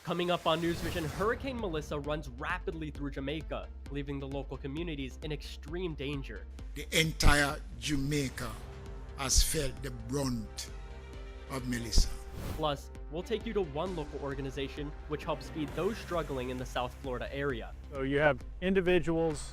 Coming up on NewsVision, Hurricane Melissa runs rapidly through Jamaica, leaving the local communities in extreme danger. The entire Jamaica has felt the brunt of Melissa. Plus, we'll take you to one local organization which helps feed those struggling in the South Florida area. So you have individuals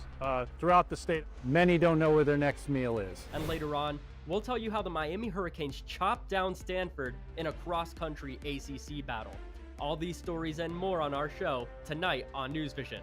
throughout the state. Many don't know where their next meal is. And later on, we'll tell you how the Miami Hurricanes chopped down Stanford in a cross-country ACC battle. All these stories and more on our show tonight on NewsVision.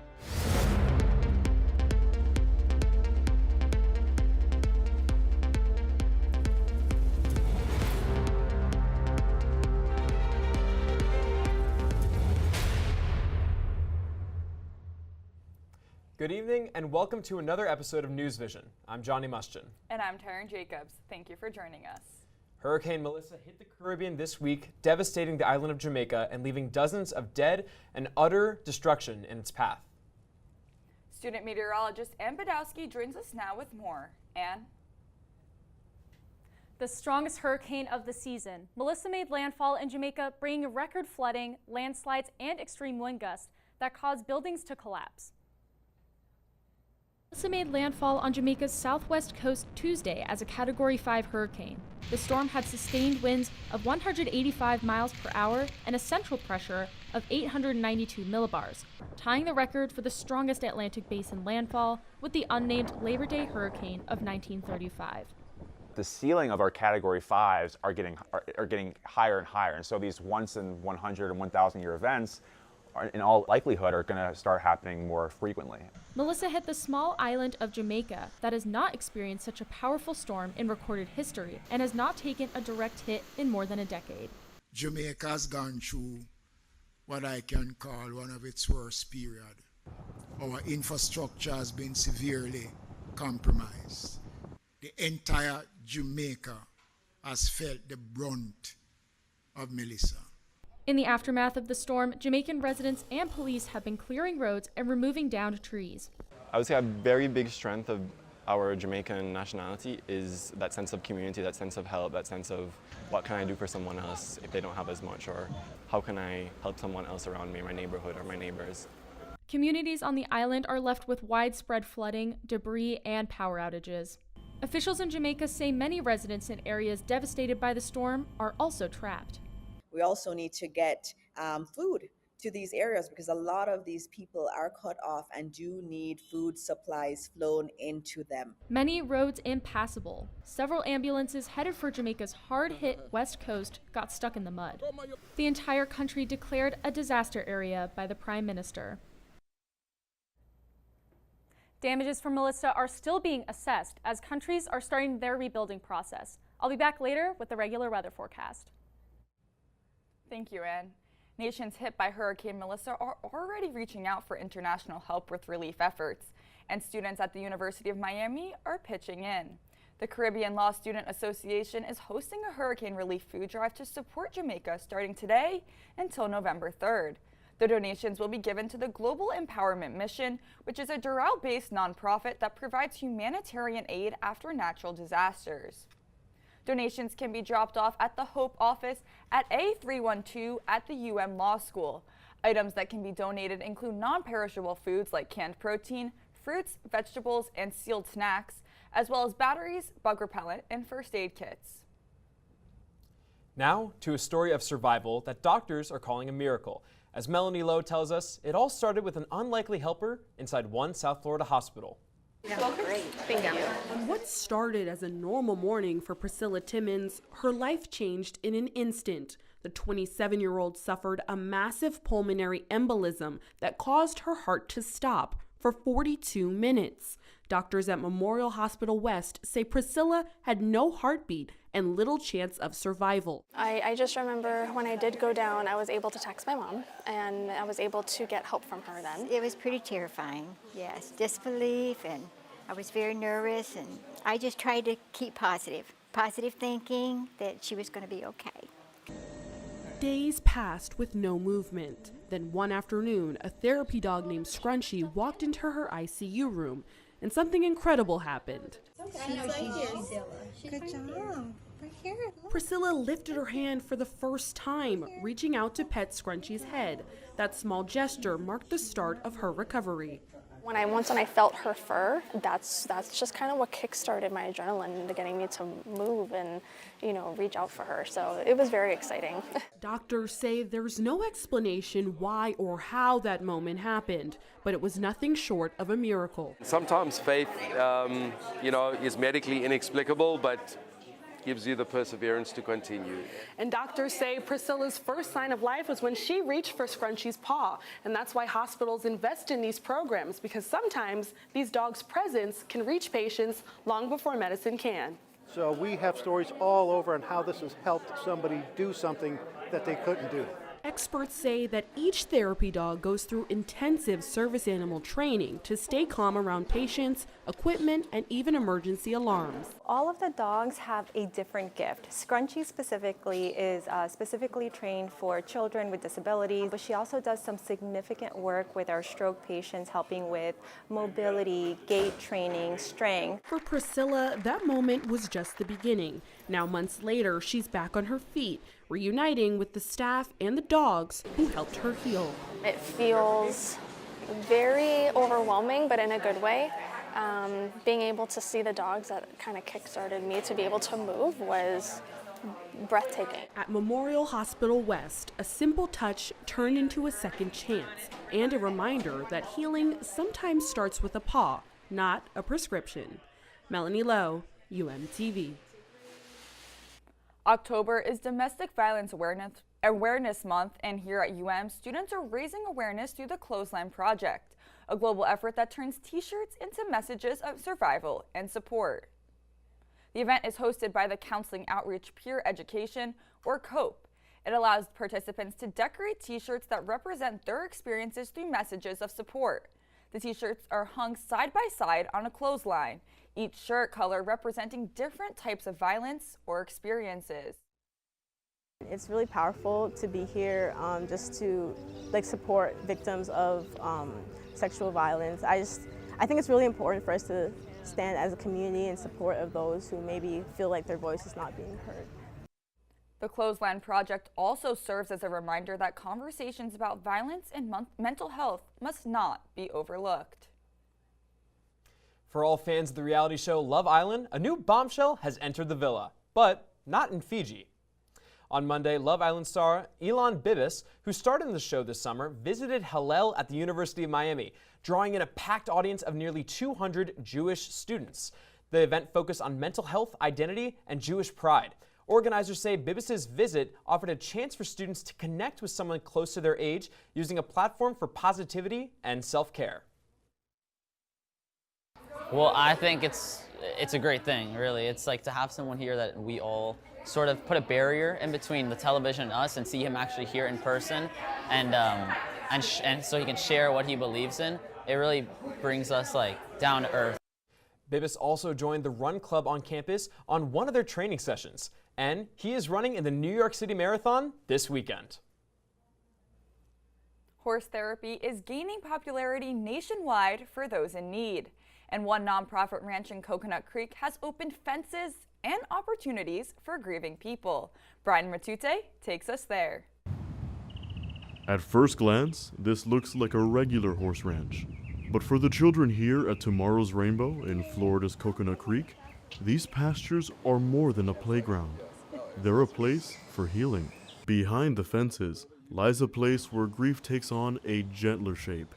Good evening and welcome to another episode of NewsVision. I'm Johnny Muschin. And I'm Taryn Jacobs. Thank you for joining us. Hurricane Melissa hit the Caribbean this week, devastating the island of Jamaica and leaving dozens of dead and utter destruction in its path. Student meteorologist Ann Badowski joins us now with more. Ann? The strongest hurricane of the season, Melissa made landfall in Jamaica, bringing record flooding, landslides, and extreme wind gusts that caused buildings to collapse. Melissa made landfall on Jamaica's southwest coast Tuesday as a Category 5 hurricane. The storm had sustained winds of 185 miles per hour and a central pressure of 892 millibars, tying the record for the strongest Atlantic basin landfall with the unnamed Labor Day hurricane of 1935. The ceiling of our Category 5s are getting higher and higher, and so these once in 100 and 1,000 year events in all likelihood are going to start happening more frequently. Melissa hit the small island of Jamaica that has not experienced such a powerful storm in recorded history and has not taken a direct hit in more than a decade. Jamaica has gone through what I can call one of its worst periods. Our infrastructure has been severely compromised. The entire Jamaica has felt the brunt of Melissa. In the aftermath of the storm, Jamaican residents and police have been clearing roads and removing downed trees. I would say a very big strength of our Jamaican nationality is that sense of community, that sense of help, that sense of what can I do for someone else if they don't have as much, or how can I help someone else around me, my neighborhood or my neighbors. Communities on the island are left with widespread flooding, debris, and power outages. Officials in Jamaica say many residents in areas devastated by the storm are also trapped. We also need to get food to these areas because a lot of these people are cut off and do need food supplies flown into them. Many roads impassable. Several ambulances headed for Jamaica's hard-hit west coast got stuck in the mud. The entire country declared a disaster area by the Prime Minister. Damages from Melissa are still being assessed as countries are starting their rebuilding process. I'll be back later with the regular weather forecast. Thank you, Ann. Nations hit by Hurricane Melissa are already reaching out for international help with relief efforts, and students at the University of Miami are pitching in. The Caribbean Law Student Association is hosting a hurricane relief food drive to support Jamaica starting today until November 3rd. The donations will be given to the Global Empowerment Mission, which is a Doral-based nonprofit that provides humanitarian aid after natural disasters. Donations can be dropped off at the Hope office at A312 at the UM Law School. Items that can be donated include non-perishable foods like canned protein, fruits, vegetables, and sealed snacks, as well as batteries, bug repellent, and first aid kits. Now to a story of survival that doctors are calling a miracle. As Melanie Lowe tells us, it all started with an unlikely helper inside one South Florida hospital. Great. Thank you. What started as a normal morning for Priscilla Timmons, her life changed in an instant. The 27-year-old suffered a massive pulmonary embolism that caused her heart to stop for 42 minutes. Doctors at Memorial Hospital West say Priscilla had no heartbeat and little chance of survival. I just remember when I did go down, I was able to text my mom, and I was able to get help from her then. It was pretty terrifying, yes. Disbelief, and I was very nervous, and I just tried to keep positive thinking that she was going to be okay. Days passed with no movement. Then one afternoon, a therapy dog named Scrunchy walked into her ICU room, and something incredible happened. Good job. Priscilla lifted her hand for the first time, reaching out to pet Scrunchy's head. That small gesture marked the start of her recovery. Once when I felt her fur, that's just kind of what kick-started my adrenaline into getting me to move and, reach out for her. So it was very exciting. Doctors say there's no explanation why or how that moment happened, but it was nothing short of a miracle. Sometimes faith, is medically inexplicable, but gives you the perseverance to continue. And doctors say Priscilla's first sign of life was when she reached for Scrunchy's paw. And that's why hospitals invest in these programs, because sometimes these dogs' presence can reach patients long before medicine can. So we have stories all over on how this has helped somebody do something that they couldn't do. Experts say that each therapy dog goes through intensive service animal training to stay calm around patients, equipment, and even emergency alarms. All of the dogs have a different gift. Scrunchy specifically is specifically trained for children with disabilities, but she also does some significant work with our stroke patients, helping with mobility, gait training, strength. For Priscilla, that moment was just the beginning. Now, months later, she's back on her feet, reuniting with the staff and the dogs who helped her heal. It feels very overwhelming, but in a good way. Being able to see the dogs that kind of kick-started me to be able to move was breathtaking. At Memorial Hospital West, a simple touch turned into a second chance and a reminder that healing sometimes starts with a paw, not a prescription. Melanie Lowe, UMTV. October is Domestic Violence Awareness Month, and here at UM, students are raising awareness through the Clothesline Project, a global effort that turns t-shirts into messages of survival and support. The event is hosted by the Counseling Outreach Peer Education, or COPE. It allows participants to decorate t-shirts that represent their experiences through messages of support. The t-shirts are hung side by side on a clothesline, each shirt color representing different types of violence or experiences. It's really powerful to be here just to support victims of sexual violence. I think it's really important for us to stand as a community in support of those who maybe feel like their voice is not being heard. The Clothesline Project also serves as a reminder that conversations about violence and mental health must not be overlooked. For all fans of the reality show Love Island, a new bombshell has entered the villa, but not in Fiji. On Monday, Love Island star Elon Bibas, who starred in the show this summer, visited Hillel at the University of Miami, drawing in a packed audience of nearly 200 Jewish students. The event focused on mental health, identity, and Jewish pride. Organizers say Bibas's visit offered a chance for students to connect with someone close to their age, using a platform for positivity and self-care. Well, I think it's a great thing, really. It's like to have someone here that we all sort of put a barrier in between the television and us, and see him actually here in person, and so he can share what he believes in. It really brings us down to earth. Bibas also joined the Run Club on campus on one of their training sessions, and he is running in the New York City Marathon this weekend. Horse therapy is gaining popularity nationwide for those in need. And one nonprofit ranch in Coconut Creek has opened fences and opportunities for grieving people. Brian Matute takes us there. At first glance, this looks like a regular horse ranch. But for the children here at Tomorrow's Rainbow in Florida's Coconut Creek, these pastures are more than a playground. They're a place for healing. Behind the fences lies a place where grief takes on a gentler shape.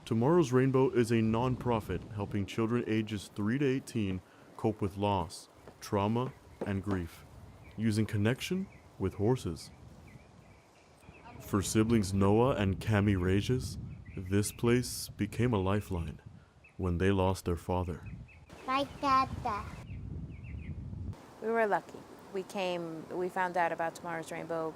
Tomorrow's Rainbow is a non-profit helping children ages 3 to 18 cope with loss, trauma, and grief, using connection with horses. For siblings Noah and Cami Regis, this place became a lifeline when they lost their father. My dada. We were lucky. We found out about Tomorrow's Rainbow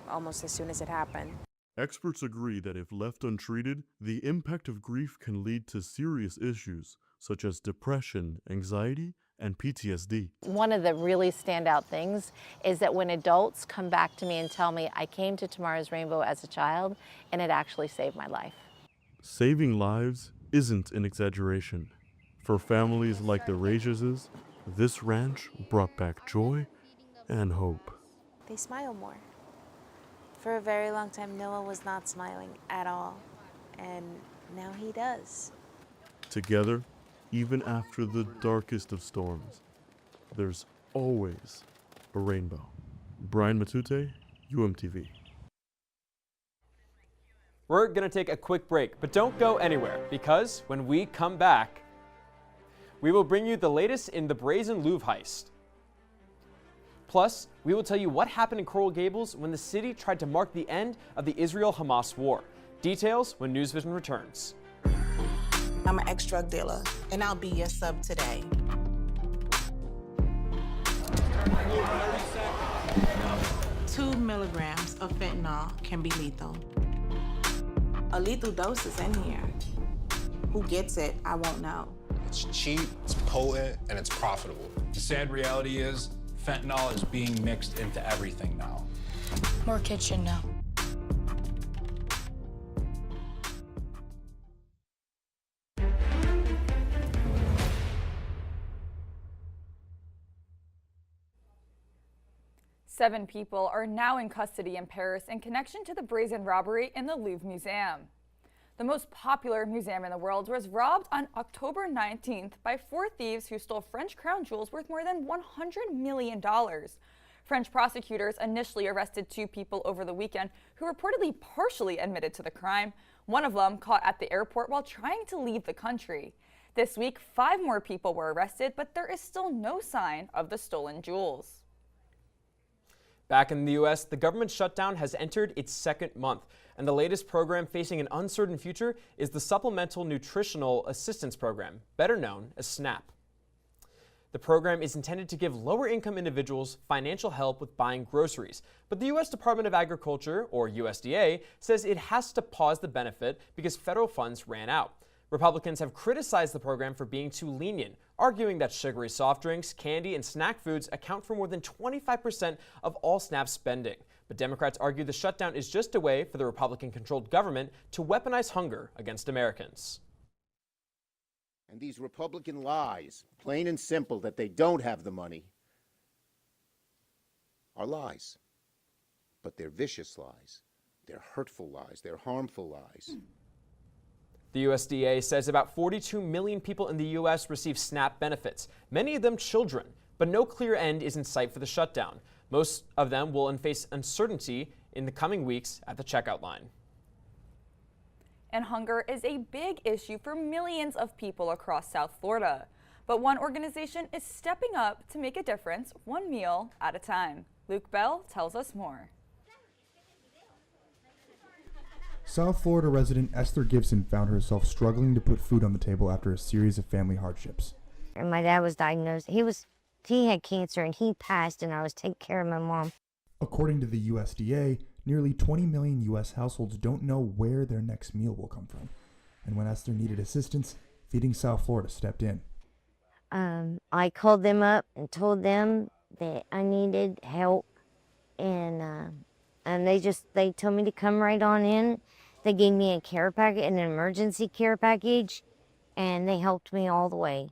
almost as soon as it happened. Experts agree that if left untreated, the impact of grief can lead to serious issues such as depression, anxiety, and PTSD. One of the really standout things is that when adults come back to me and tell me I came to Tomorrow's Rainbow as a child and it actually saved my life. Saving lives isn't an exaggeration. For families like the Regises, this ranch brought back joy and hope. They smile more. For a very long time, Noah was not smiling at all, and now he does. Together, even after the darkest of storms, there's always a rainbow. Brian Matute, UMTV. We're going to take a quick break, but don't go anywhere, because when we come back, we will bring you the latest in the Brazen Louvre heist. Plus, we will tell you what happened in Coral Gables when the city tried to mark the end of the Israel-Hamas war. Details when NewsVision returns. I'm an ex-drug dealer, and I'll be your sub today. Two milligrams of fentanyl can be lethal. A lethal dose is in here. Who gets it, I won't know. It's cheap, it's potent, and it's profitable. The sad reality is, fentanyl is being mixed into everything now. More kids should know. Seven people are now in custody in Paris in connection to the brazen robbery in the Louvre Museum. The most popular museum in the world was robbed on October 19th by four thieves who stole French crown jewels worth more than $100 million. French prosecutors initially arrested two people over the weekend who reportedly partially admitted to the crime, one of them caught at the airport while trying to leave the country. This week, 5 more people were arrested, but there is still no sign of the stolen jewels. Back in the U.S., the government shutdown has entered its second month, and the latest program facing an uncertain future is the Supplemental Nutritional Assistance Program, better known as SNAP. The program is intended to give lower-income individuals financial help with buying groceries, but the U.S. Department of Agriculture, or USDA, says it has to pause the benefit because federal funds ran out. Republicans have criticized the program for being too lenient, arguing that sugary soft drinks, candy, and snack foods account for more than 25% of all SNAP spending. But Democrats argue the shutdown is just a way for the Republican-controlled government to weaponize hunger against Americans. And these Republican lies, plain and simple, that they don't have the money, are lies. But they're vicious lies. They're hurtful lies. They're harmful lies. The USDA says about 42 million people in the U.S. receive SNAP benefits, many of them children, but no clear end is in sight for the shutdown. Most of them will face uncertainty in the coming weeks at the checkout line. And hunger is a big issue for millions of people across South Florida. But one organization is stepping up to make a difference, one meal at a time. Luke Bell tells us more. South Florida resident Esther Gibson found herself struggling to put food on the table after a series of family hardships. And my dad was diagnosed. He had cancer and he passed, and I was taking care of my mom. According to the USDA, nearly 20 million U.S. households don't know where their next meal will come from. And when Esther needed assistance, Feeding South Florida stepped in. I called them up and told them that I needed help, and they told me to come right on in. They gave me a care package, an emergency care package, and they helped me all the way.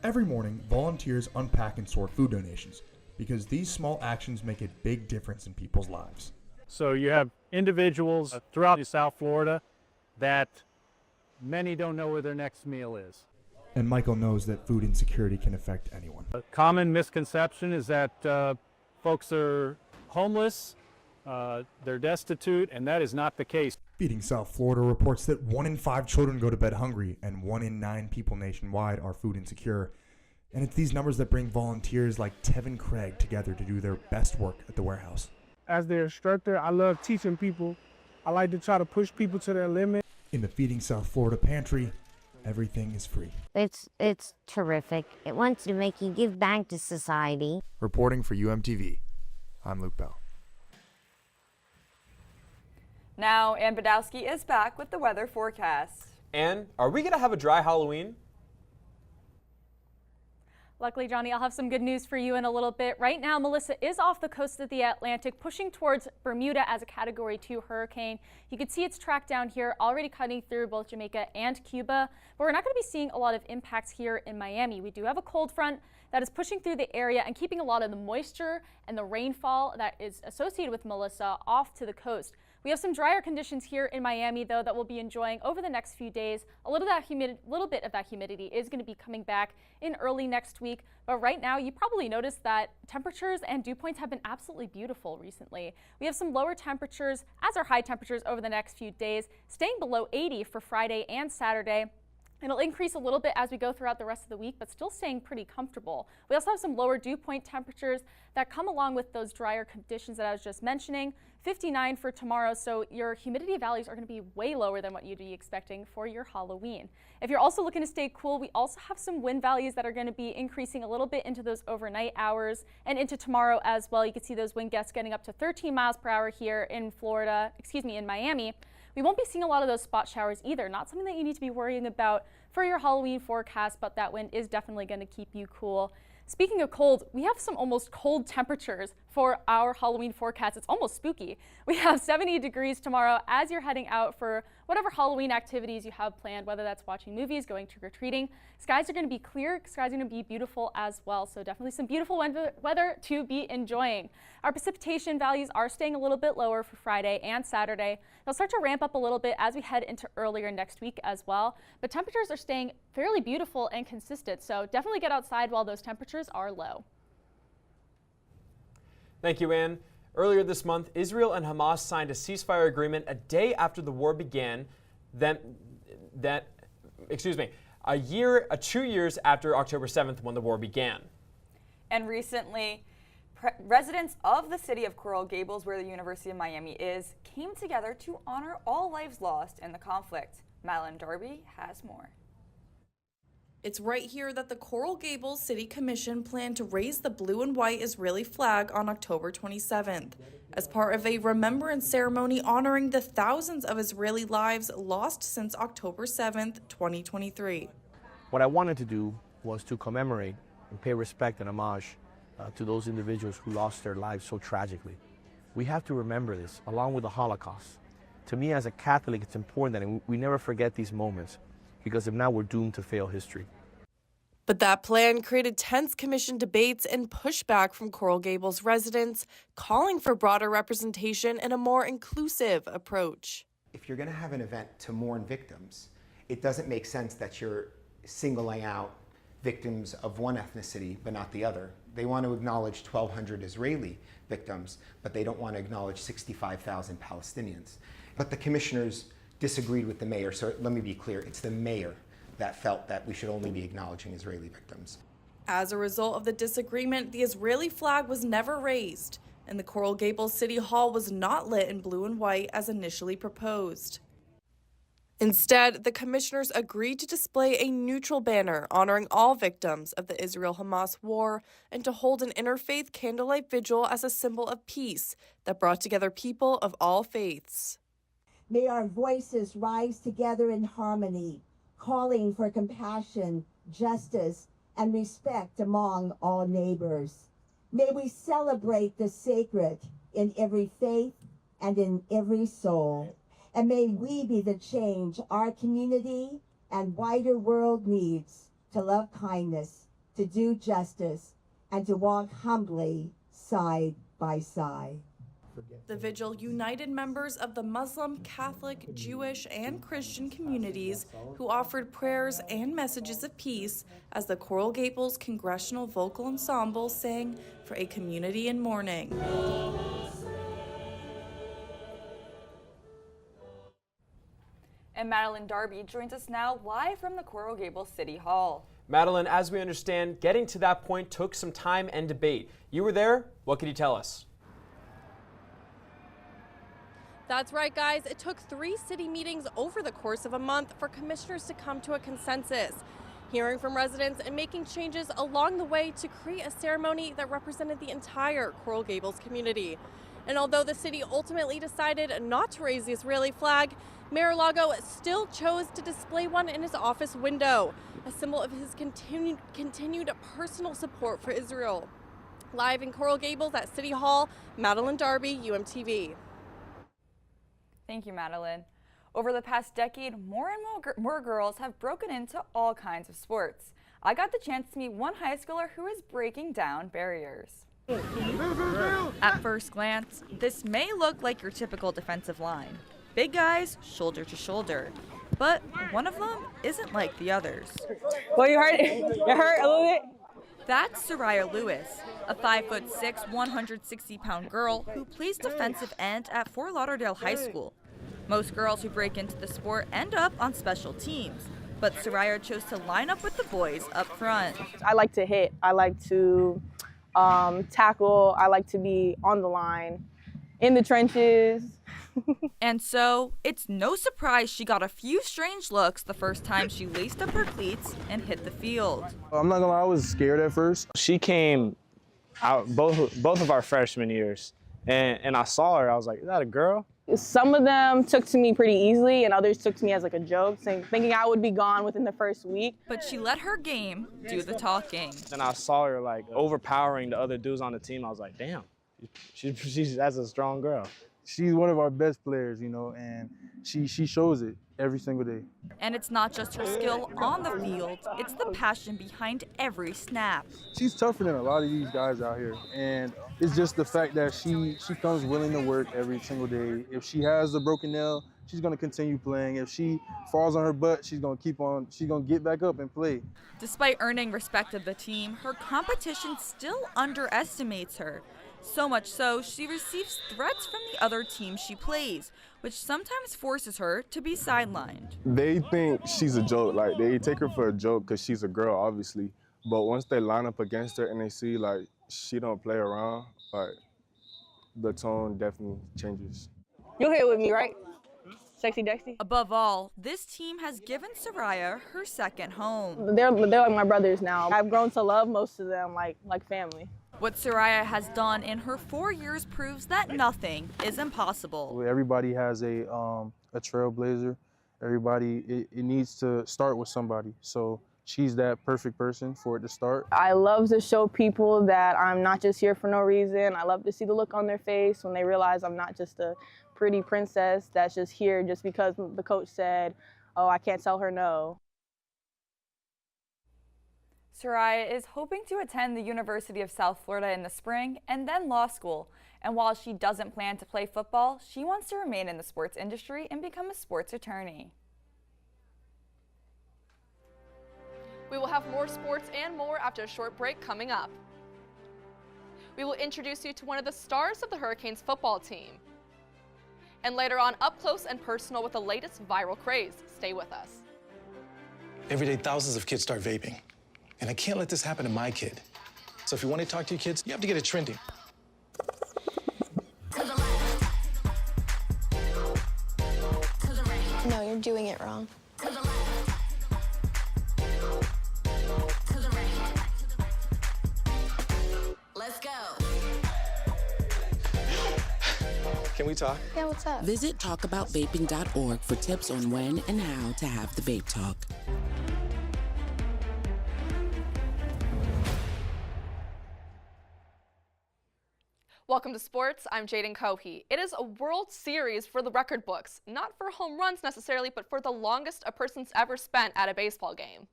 Every morning, volunteers unpack and sort food donations because these small actions make a big difference in people's lives. So you have individuals throughout South Florida that many don't know where their next meal is. And Michael knows that food insecurity can affect anyone. A common misconception is that folks are homeless, they're destitute, and that is not the case. Feeding South Florida reports that 1 in 5 children go to bed hungry and 1 in 9 people nationwide are food insecure. And it's these numbers that bring volunteers like Tevin Craig together to do their best work at the warehouse. As their instructor, I love teaching people. I like to try to push people to their limit. In the Feeding South Florida pantry, everything is free. It's terrific. It wants to make you give back to society. Reporting for UMTV, I'm Luke Bell. Now, Ann Badowski is back with the weather forecast. Ann, are we going to have a dry Halloween? Luckily, Johnny, I'll have some good news for you in a little bit. Right now, Melissa is off the coast of the Atlantic, pushing towards Bermuda as a Category 2 hurricane. You can see its track down here, already cutting through both Jamaica and Cuba. But we're not going to be seeing a lot of impacts here in Miami. We do have a cold front that is pushing through the area and keeping a lot of the moisture and the rainfall that is associated with Melissa off to the coast. We have some drier conditions here in Miami, though, that we'll be enjoying over the next few days. A little bit of that humidity is going to be coming back in early next week. But right now, you probably noticed that temperatures and dew points have been absolutely beautiful recently. We have some lower temperatures, as are high temperatures over the next few days, staying below 80 for Friday and Saturday. It'll increase a little bit as we go throughout the rest of the week, but still staying pretty comfortable. We also have some lower dew point temperatures that come along with those drier conditions that I was just mentioning. 59 for tomorrow, so your humidity values are going to be way lower than what you'd be expecting for your Halloween. If you're also looking to stay cool, we also have some wind values that are going to be increasing a little bit into those overnight hours and into tomorrow as well. You can see those wind gusts getting up to 13 miles per hour here in in Miami. We won't be seeing a lot of those spot showers either. Not something that you need to be worrying about for your Halloween forecast, but that wind is definitely going to keep you cool. Speaking of cold, we have some almost cold temperatures for our Halloween forecast. It's almost spooky. We have 70 degrees tomorrow as you're heading out for whatever Halloween activities you have planned, whether that's watching movies, going trick-or-treating. Skies are going to be clear. Skies are going to be beautiful as well, so definitely some beautiful weather to be enjoying. Our precipitation values are staying a little bit lower for Friday and Saturday. They'll start to ramp up a little bit as we head into earlier next week as well, but temperatures are staying fairly beautiful and consistent, so definitely get outside while those temperatures are low. Thank you, Ann. Earlier this month, Israel and Hamas signed a ceasefire agreement a day after the war began. 2 years after October 7th, when the war began. And recently, residents of the city of Coral Gables, where the University of Miami is, came together to honor all lives lost in the conflict. Madeline Darby has more. It's right here that the Coral Gables City Commission planned to raise the blue and white Israeli flag on October 27th as part of a remembrance ceremony honoring the thousands of Israeli lives lost since October 7th, 2023. What I wanted to do was to commemorate and pay respect and homage to those individuals who lost their lives so tragically. We have to remember this, along with the Holocaust. To me, as a Catholic, it's important that we never forget these moments, because if not, we're doomed to fail history. But that plan created tense commission debates and pushback from Coral Gables residents, calling for broader representation and a more inclusive approach. If you're going to have an event to mourn victims, it doesn't make sense that you're singling out victims of one ethnicity but not the other. They want to acknowledge 1,200 Israeli victims, but they don't want to acknowledge 65,000 Palestinians. But the commissioners disagreed with the mayor, so let me be clear, it's the mayor that felt that we should only be acknowledging Israeli victims. As a result of the disagreement, the Israeli flag was never raised, and the Coral Gables City Hall was not lit in blue and white as initially proposed. Instead, the commissioners agreed to display a neutral banner honoring all victims of the Israel-Hamas war and to hold an interfaith candlelight vigil as a symbol of peace that brought together people of all faiths. May our voices rise together in harmony, calling for compassion, justice, and respect among all neighbors. May we celebrate the sacred in every faith and in every soul. And may we be the change our community and wider world needs to love kindness, to do justice, and to walk humbly side by side. The vigil united members of the Muslim, Catholic, Jewish, and Christian communities who offered prayers and messages of peace as the Coral Gables Congressional Vocal Ensemble sang for a community in mourning. And Madeline Darby joins us now live from the Coral Gables City Hall. Madeline, as we understand, getting to that point took some time and debate. You were there. What can you tell us? That's right, guys. It took 3 city meetings over the course of a month for commissioners to come to a consensus, hearing from residents and making changes along the way to create a ceremony that represented the entire Coral Gables community. And although the city ultimately decided not to raise the Israeli flag, Mayor Lago still chose to display one in his office window. a symbol of his continued personal support for Israel. Live in Coral Gables at City Hall, Madeline Darby, UMTV. Thank you, Madeline. Over the past decade, more and more girls have broken into all kinds of sports. I got the chance to meet one high schooler who is breaking down barriers. At first glance, this may look like your typical defensive line. Big guys, shoulder to shoulder. But one of them isn't like the others. Well, you hurt? You hurt a little bit? That's Soraya Lewis, a 5'6", 160-pound girl who plays defensive end at Fort Lauderdale High School. Most girls who break into the sport end up on special teams, but Soraya chose to line up with the boys up front. I like to hit. I like to tackle. I like to be on the line, in the trenches. And so, it's no surprise she got a few strange looks the first time she laced up her cleats and hit the field. I'm not gonna lie, I was scared at first. She came out both of our freshman years, and I saw her. I was like, is that a girl? Some of them took to me pretty easily, and others took to me as like a joke, thinking I would be gone within the first week. But she let her game do the talking. And I saw her like overpowering the other dudes on the team. I was like, damn, that's a strong girl. She's one of our best players, you know, and she shows it every single day. And it's not just her skill on the field, it's the passion behind every snap. She's tougher than a lot of these guys out here, and it's just the fact that she comes willing to work every single day. If she has a broken nail, she's gonna continue playing. If she falls on her butt, she's gonna get back up and play. Despite earning respect of the team, her competition still underestimates her. So much so, she receives threats from the other team she plays, which sometimes forces her to be sidelined. They think she's a joke, like they take her for a joke because she's a girl, obviously. But once they line up against her and they see like she don't play around, like the tone definitely changes. You'll hit with me, right? Sexy Dexy? Above all, this team has given Soraya her second home. They're like my brothers now. I've grown to love most of them like family. What Soraya has done in her 4 years proves that nothing is impossible. Everybody has a trailblazer. Everybody, it needs to start with somebody. So she's that perfect person for it to start. I love to show people that I'm not just here for no reason. I love to see the look on their face when they realize I'm not just a pretty princess that's just here just because the coach said, oh, I can't tell her no. Soraya is hoping to attend the University of South Florida in the spring and then law school. And while she doesn't plan to play football, she wants to remain in the sports industry and become a sports attorney. We will have more sports and more after a short break coming up. We will introduce you to one of the stars of the Hurricanes football team. And later on, up close and personal with the latest viral craze. Stay with us. Every day, thousands of kids start vaping. And I can't let this happen to my kid. So if you want to talk to your kids, you have to get it trending. No, you're doing it wrong. Let's go. Can we talk? Yeah, what's up? Visit talkaboutvaping.org for tips on when and how to have the vape talk. Welcome to sports. I'm Jaden Cohey. It is a World Series for the record books, not for home runs necessarily, but for the longest a person's ever spent at a baseball game.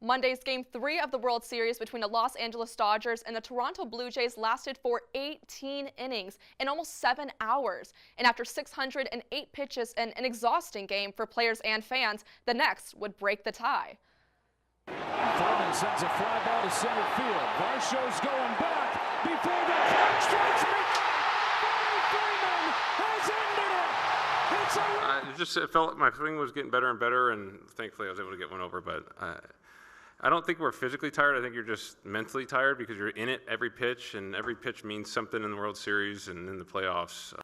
Monday's Game 3 of the World Series between the Los Angeles Dodgers and the Toronto Blue Jays lasted for 18 innings in almost 7 hours. And after 608 pitches and an exhausting game for players and fans, the next would break the tie. Thurman sends a fly ball to center field. Varsho's going back before the clock strikes me. Freeman has ended it. It felt like my swing was getting better and better, and thankfully I was able to get one over. But I don't think we're physically tired. I think you're just mentally tired because you're in it every pitch, and every pitch means something in the World Series and in the playoffs.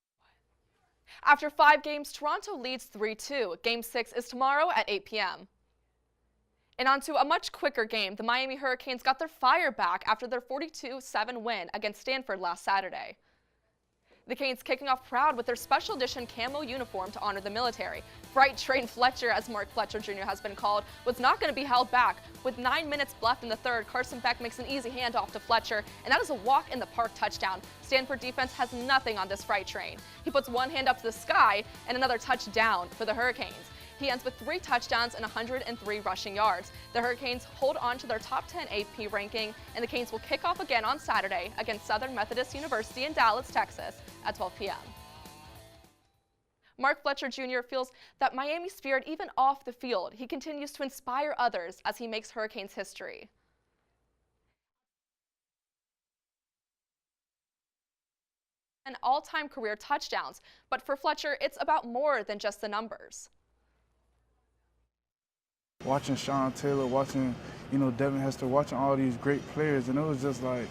After 5 games, Toronto leads 3-2. Game 6 is tomorrow at 8 p.m. And on to a much quicker game. The Miami Hurricanes got their fire back after their 42-7 win against Stanford last Saturday. The Canes kicking off proud with their special edition camo uniform to honor the military. Freight Train Fletcher, as Mark Fletcher Jr. has been called, was not going to be held back. With 9 minutes left in the third, Carson Beck makes an easy handoff to Fletcher, and that is a walk-in-the-park touchdown. Stanford defense has nothing on this Freight Train. He puts one hand up to the sky and another touchdown for the Hurricanes. He ends with 3 touchdowns and 103 rushing yards. The Hurricanes hold on to their top 10 AP ranking, and the Canes will kick off again on Saturday against Southern Methodist University in Dallas, Texas at 12 p.m. Mark Fletcher Jr. feels that Miami's spirit even off the field. He continues to inspire others as he makes Hurricanes history. And all-time career touchdowns, but for Fletcher, it's about more than just the numbers. Watching Sean Taylor, watching, Devin Hester, watching all these great players, and it was just like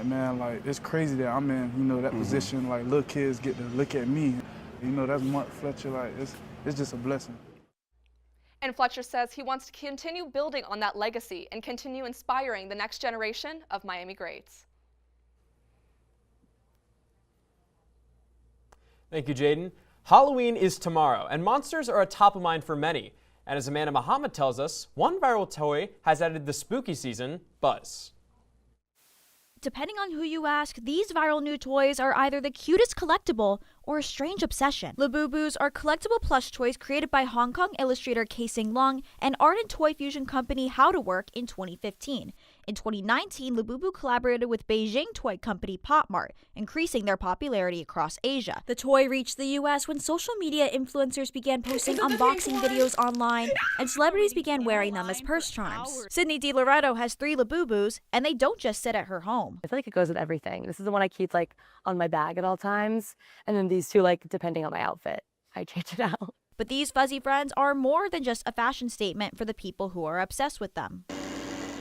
man, it's crazy that I'm in, that position. Like, little kids get to look at me. That's Mark Fletcher. It's just a blessing. And Fletcher says he wants to continue building on that legacy and continue inspiring the next generation of Miami greats. Thank you, Jaden. Halloween is tomorrow, and monsters are a top of mind for many. And as Amanda Muhammad tells us, one viral toy has added the spooky season buzz. Depending on who you ask, these viral new toys are either the cutest collectible or a strange obsession. Labubu's are collectible plush toys created by Hong Kong illustrator Kae-Sing Leung and art and toy fusion company How to Work in 2015. In 2019, Labubu collaborated with Beijing toy company Pop Mart, increasing their popularity across Asia. The toy reached the US when social media influencers began posting unboxing videos online, and celebrities began wearing them as purse charms. Sydney DiLoretto has 3 Labubus, and they don't just sit at her home. I feel like it goes with everything. This is the one I keep on my bag at all times, and then these 2 depending on my outfit, I change it out. But these fuzzy friends are more than just a fashion statement for the people who are obsessed with them.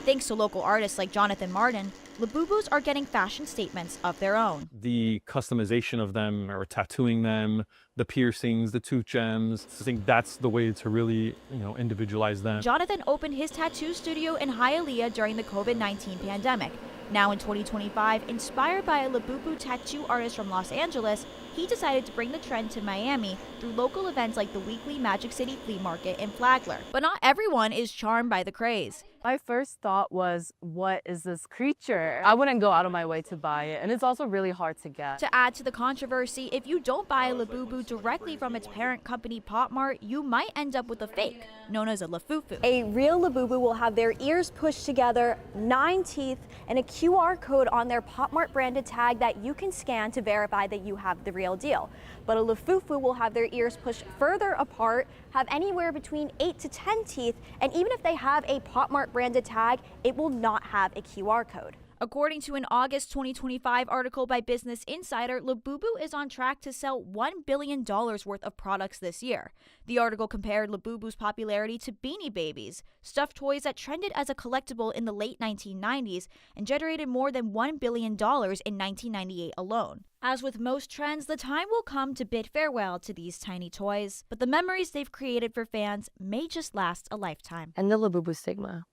Thanks to local artists like Jonathan Martin, Labubus are getting fashion statements of their own. The customization of them or tattooing them, the piercings, the tooth gems, I think that's the way to really, individualize them. Jonathan opened his tattoo studio in Hialeah during the COVID-19 pandemic. Now in 2025, inspired by a Labubu tattoo artist from Los Angeles, he decided to bring the trend to Miami through local events like the weekly Magic City Flea Market in Flagler. But not everyone is charmed by the craze. My first thought was, what is this creature? I wouldn't go out of my way to buy it, and it's also really hard to get. To add to the controversy, if you don't buy a Labubu directly from its parent company Pop Mart, you might end up with a fake, known as a Lafufu. A real Labubu will have their ears pushed together, 9 teeth, and a QR code on their Pop Mart branded tag that you can scan to verify that you have the real deal. But a Lafufu will have their ears pushed further apart, have anywhere between 8 to 10 teeth, and even if they have a Pop Mart branded tag, it will not have a QR code. According to an August 2025 article by Business Insider, Labubu is on track to sell $1 billion worth of products this year. The article compared Labubu's popularity to Beanie Babies, stuffed toys that trended as a collectible in the late 1990s and generated more than $1 billion in 1998 alone. As with most trends, the time will come to bid farewell to these tiny toys, but the memories they've created for fans may just last a lifetime. And the Labubu stigma.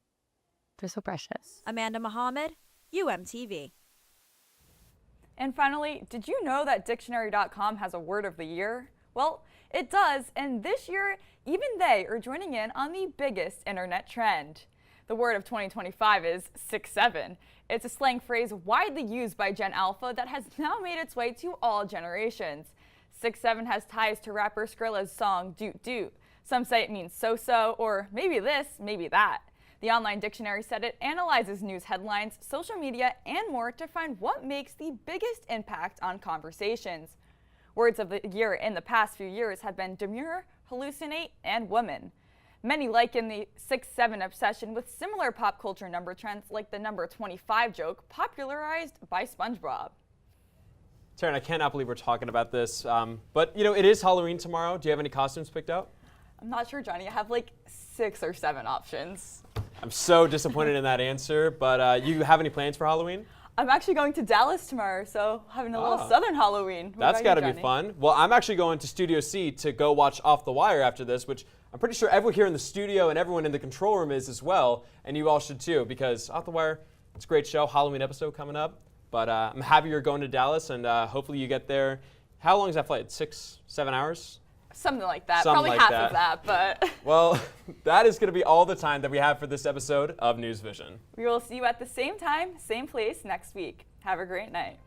They're so precious. Amanda Muhammad, UMTV. And finally, did you know that Dictionary.com has a word of the year? Well, it does, and this year, even they are joining in on the biggest internet trend. The word of 2025 is 6'7". It's a slang phrase widely used by Gen Alpha that has now made its way to all generations. 6'7" has ties to rapper Skrilla's song Doot Doot. Some say it means so-so, or maybe this, maybe that. The online dictionary said it analyzes news headlines, social media, and more to find what makes the biggest impact on conversations. Words of the year in the past few years have been demure, hallucinate, and woman. Many liken the 6'7" obsession with similar pop culture number trends like the number 25 joke popularized by SpongeBob. Taryn, I cannot believe we're talking about this, but it is Halloween tomorrow. Do you have any costumes picked out? I'm not sure, Johnny. I have like 6 or 7 options. I'm so disappointed in that answer, but you have any plans for Halloween? I'm actually going to Dallas tomorrow, so having a little Southern Halloween. That's got to be fun. Well, I'm actually going to Studio C to go watch Off the Wire after this, which I'm pretty sure everyone here in the studio and everyone in the control room is as well, and you all should too, because Off the Wire, it's a great show. Halloween episode coming up. But I'm happy you're going to Dallas, and hopefully you get there. How long is that flight? 6, 7 hours? Something like that. Something Probably like half that. of that, but. Well, that is going to be all the time that we have for this episode of NewsVision. We will see you at the same time, same place next week. Have a great night.